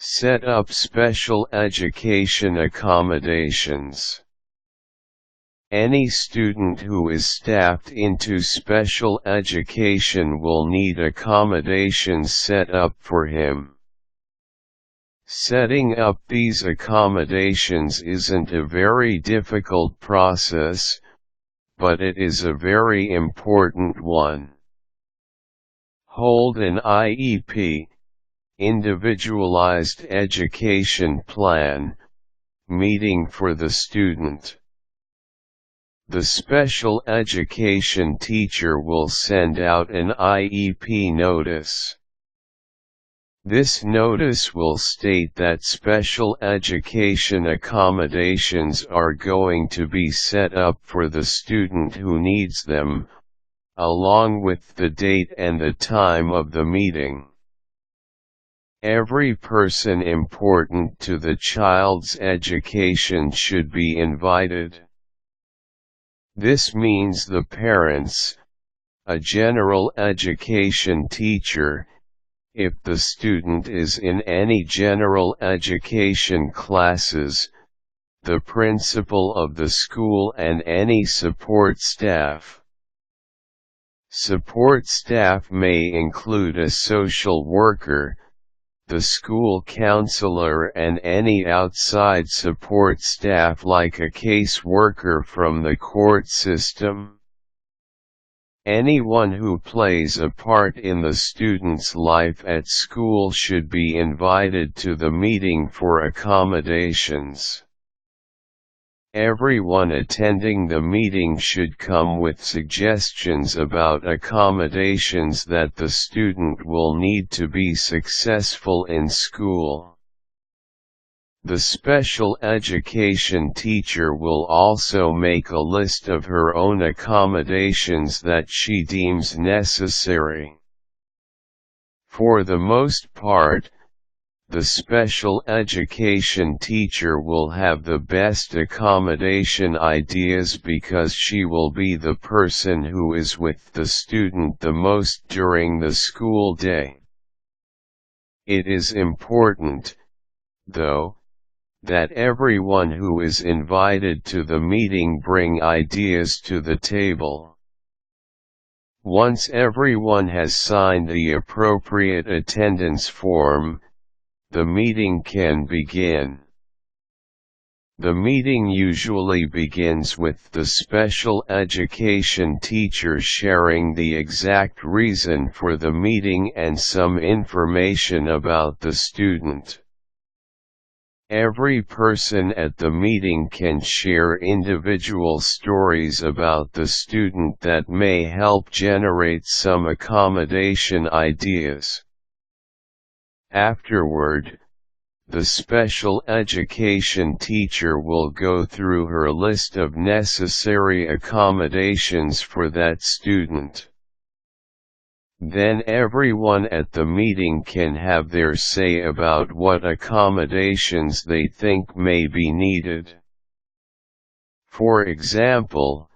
Set up special education accommodations. Any student who is staffed into special education will need accommodations set up for him. Setting up these accommodations isn't a very difficult process, but it is a very important one. Hold an IEP, Individualized Education Plan, meeting for the student. The special education teacher will send out an IEP notice. This notice will state that special education accommodations are going to be set up for the student who needs them, along with the date and the time of the meeting. Every person important to the child's education should be invited. This means the parents, a general education teacher, if the student is in any general education classes, the principal of the school and any support staff. Support staff may include a social worker, the school counselor, and any outside support staff like a caseworker from the court system. Anyone who plays a part in the student's life at school should be invited to the meeting for accommodations. Everyone attending the meeting should come with suggestions about accommodations that the student will need to be successful in school. The special education teacher will also make a list of her own accommodations that she deems necessary. For the most part, the special education teacher will have the best accommodation ideas because she will be the person who is with the student the most during the school day. It is important, though, that everyone who is invited to the meeting bring ideas to the table. Once everyone has signed the appropriate attendance form, the meeting can begin. The meeting usually begins with the special education teacher sharing the exact reason for the meeting and some information about the student. Every person at the meeting can share individual stories about the student that may help generate some accommodation ideas. Afterward, the special education teacher will go through her list of necessary accommodations for that student. Then everyone at the meeting can have their say about what accommodations they think may be needed. For example,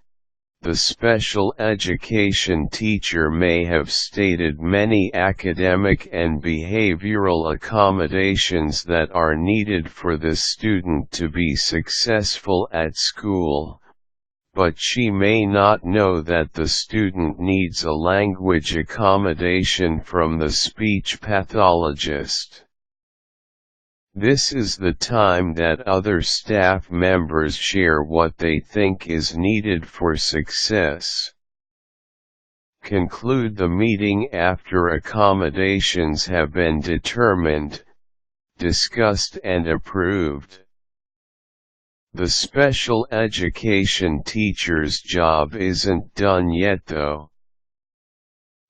the special education teacher may have stated many academic and behavioral accommodations that are needed for the student to be successful at school, but she may not know that the student needs a language accommodation from the speech pathologist. This is the time that other staff members share what they think is needed for success. Conclude the meeting after accommodations have been determined, discussed and approved. The special education teacher's job isn't done yet though.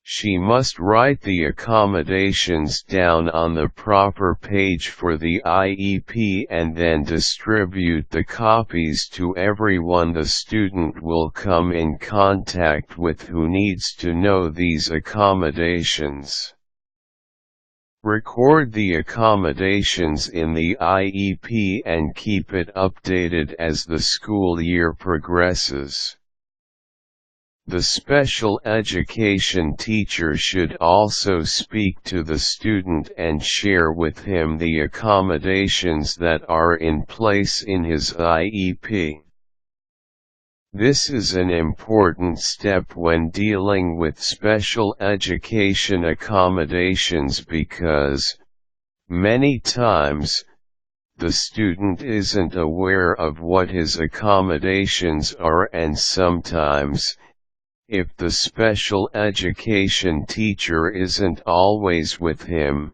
She must write the accommodations down on the proper page for the IEP and then distribute the copies to everyone the student will come in contact with who needs to know these accommodations. Record the accommodations in the IEP and keep it updated as the school year progresses. The special education teacher should also speak to the student and share with him the accommodations that are in place in his IEP. This is an important step when dealing with special education accommodations because, many times, the student isn't aware of what his accommodations are, and sometimes, if the special education teacher isn't always with him,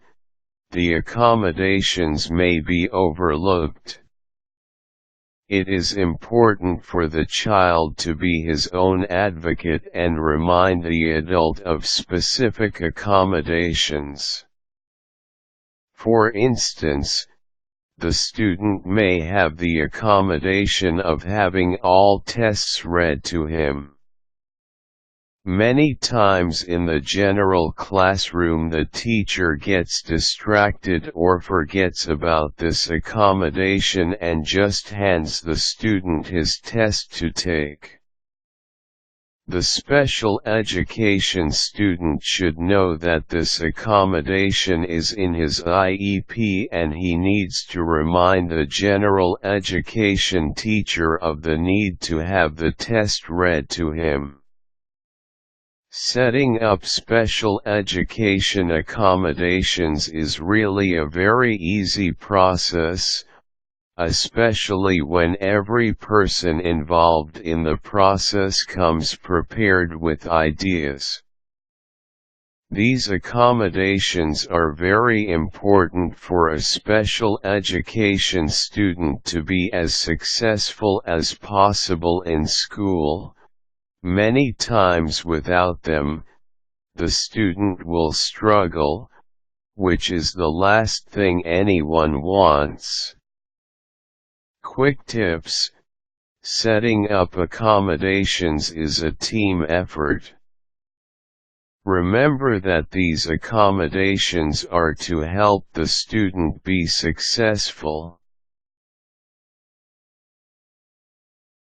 the accommodations may be overlooked. It is important for the child to be his own advocate and remind the adult of specific accommodations. For instance, the student may have the accommodation of having all tests read to him. Many times in the general classroom the teacher gets distracted or forgets about this accommodation and just hands the student his test to take. The special education student should know that this accommodation is in his IEP and he needs to remind the general education teacher of the need to have the test read to him. Setting up special education accommodations is really a very easy process, especially when every person involved in the process comes prepared with ideas. These accommodations are very important for a special education student to be as successful as possible in school. Many times without them, the student will struggle, which is the last thing anyone wants. Quick tips: setting up accommodations is a team effort. Remember that these accommodations are to help the student be successful.